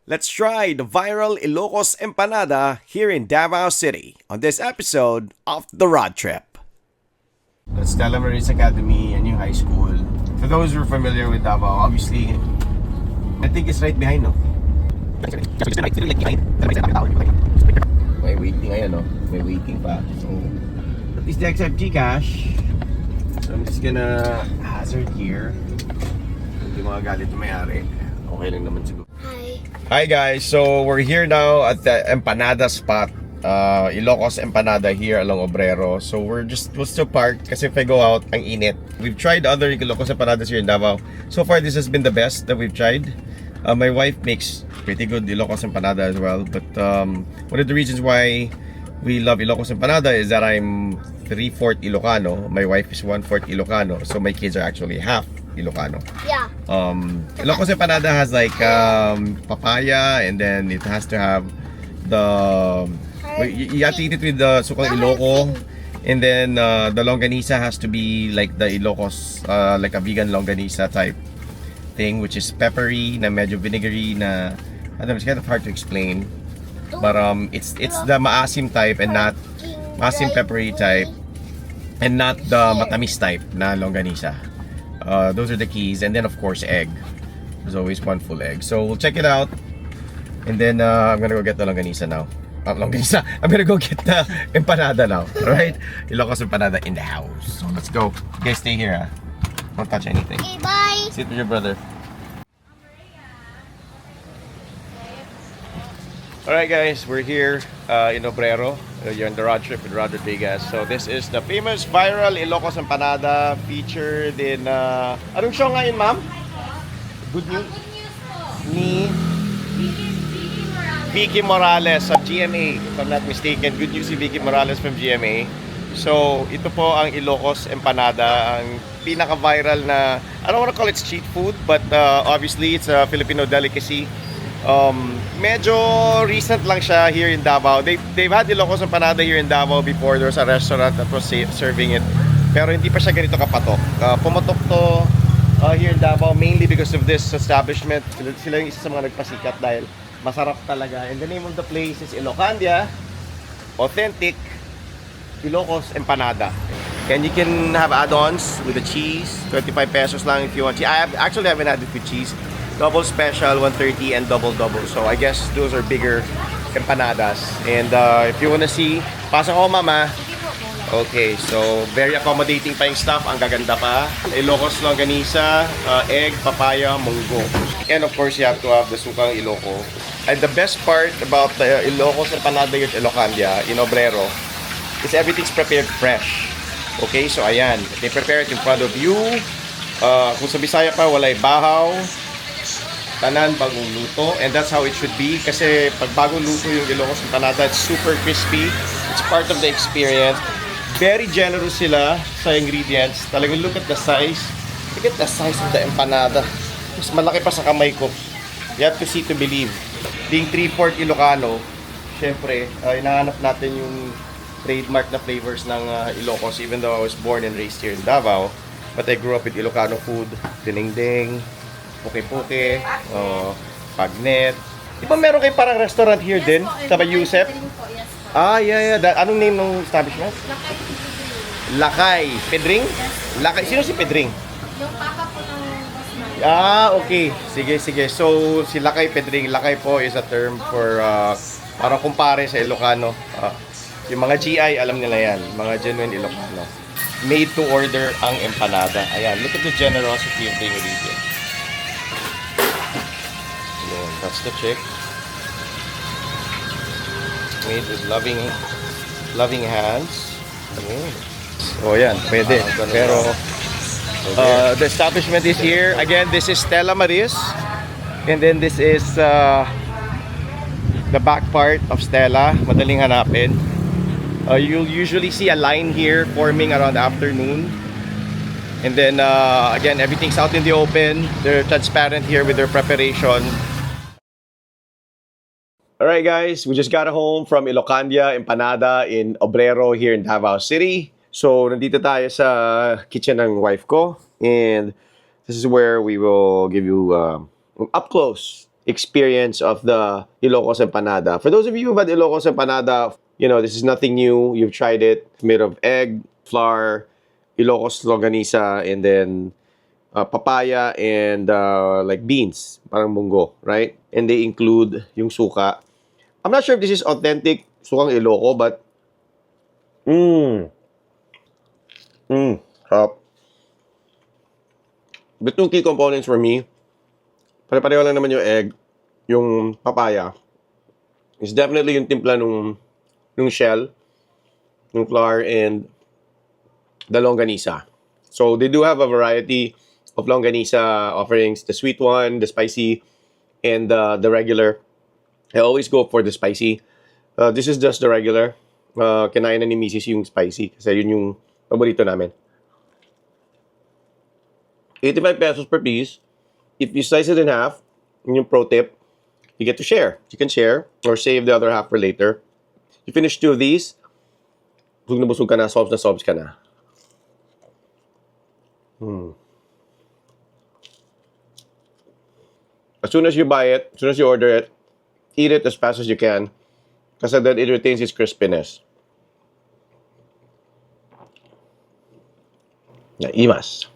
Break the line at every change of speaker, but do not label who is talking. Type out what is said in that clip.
Let's try the viral Ilocos Empanada here in Davao City on this episode of The Road Trip. That's Stella Maris Academy, a new high school. For those who are familiar with Davao, obviously, I think it's right behind, no? May waiting ngayon, no? May waiting pa. So, at least they accept Gcash. So, I'm just gonna hazard here. Hindi magalit yung may-ari. Okay lang naman siguro. Hi guys, so we're here now at the Empanada spot, Ilocos Empanada here along Obrero. So we'll still park kasi if I go out, ang init. We've tried other Ilocos Empanadas here in Davao. So far this has been the best that we've tried. My wife makes pretty good Ilocos Empanada as well. But one of the reasons why we love Ilocos Empanada is that I'm 3/4 Ilocano. My wife is 1/4 Ilocano. So my kids are actually half Ilocano.
Yeah.
Ilocos Empanada has like papaya, and then it has to have the you have to eat it with the sukang Iloco, and then the longanisa has to be like the Ilocos, like a vegan longanisa type thing, which is peppery na medyo vinegary na I don't know, it's kind of hard to explain, but it's the maasim type and not maasim peppery type and not the matamis type na longanisa. Those are the keys, and then of course egg. There's always one full egg. So we'll check it out, and then I'm gonna go get the longanisa now. Longanisa. I'm gonna go get the empanada now. Alright? Ilocos Empanada in the house. So let's go. You guys stay here, Don't touch anything.
Okay, bye.
Sit with your brother. Alright guys, we're here in Obrero. You're on the road trip with Rod Rodriguez. So this is the famous viral Ilocos Empanada featured in anong show ngayon, ma'am? Good News? Ni Vicky Morales of GMA, if I'm not mistaken. Good News si Vicky Morales from GMA. So ito po ang Ilocos Empanada, ang pinaka-viral na, I don't want to call it street food, but obviously it's a Filipino delicacy. Medyo recent lang siya here in Davao. They've had Ilocos Empanada here in Davao before. There was a restaurant that was serving it, pero hindi pa siya ganito kapatok. Pumatok to here in Davao mainly because of this establishment. Sila yung isa sa mga nagpasikat dahil masarap talaga. And the name of the place is Ilocandia Authentic Ilocos Empanada. And you can have add-ons with the cheese, 25 pesos lang if you want. I actually haven't had it with cheese. Double special, 130, and double. So I guess those are bigger empanadas. And if you wanna see, pasok ako mama. Okay, so very accommodating pa yung staff. Ang gaganda pa. Ilocos longanisa, egg, papaya, munggo. And of course, you have to have the sukang Iloco. And the best part about the Ilocos Empanada at Ilocandia in Obrero is everything's prepared fresh. Okay, so ayan. They prepare it in front of you. Kung sa Bisaya pa, walay bahaw. Tanan bagong luto, and that's how it should be kasi pag bagong luto yung Ilocos Empanada, it's super crispy. It's part of the experience. Very generous sila sa ingredients. Talagang look at the size. Look at the size of the empanada. Mas malaki pa sa kamay ko. You have to see to believe. Being 3/4 Ilocano, syempre, hinahanap natin yung trademark na flavors ng Ilocos, even though I was born and raised here in Davao. But I grew up with Ilocano food, dinengdeng, puke-puke, pagnet. Di ba meron kayo parang restaurant here din? Sa Yusef? Yeah. Anong name ng establishment? Lakay. Pedring? Lakay. Sino si Pedring?
Yung papa po ng boss
Okay. Sige. So, si Lakay Pedring. Lakay po is a term for parang kumpare sa Ilocano. Yung mga GI, alam nila yan. Mga genuine Ilocano. Made to order ang empanada. Ayan. Look at the generosity of the ingredients. That's the chick. Made with loving hands. Oh yan, pwede. Pero the establishment is here. Again, this is Stella Maris. And then this is the back part of Stella. Madaling hanapin. You'll usually see a line here forming around afternoon. And then again, everything's out in the open. They're transparent here with their preparation. Alright guys, we just got home from Ilocandia Empanada in Obrero here in Davao City. So, nandito tayo sa kitchen ng wife ko. And this is where we will give you up close experience of the Ilocos Empanada. For those of you who've had Ilocos Empanada, you know, this is nothing new. You've tried it. It's made of egg, flour, Ilocos longanisa, and then papaya and like beans, parang munggo, right? And they include yung suka. I'm not sure if this is authentic sukang Iloco, but sarap. The two key components for me, pare-pareho lang naman yung egg, yung papaya. It's definitely yung timpla nung shell, nung flour, and the longanisa. So they do have a variety of longanisa offerings, the sweet one, the spicy, and the regular. I always go for the spicy. This is just the regular. Kinain na ni Mrs. yung spicy kasi yun yung paborito namin. 85 pesos per piece. If you slice it in half, yun yung pro tip, you get to share. You can share or save the other half for later. You finish 2 of these, busog ka na sobs ka na. As soon as you buy it, as soon as you order it, eat it as fast as you can kasi then it retains its crispiness. Naimas.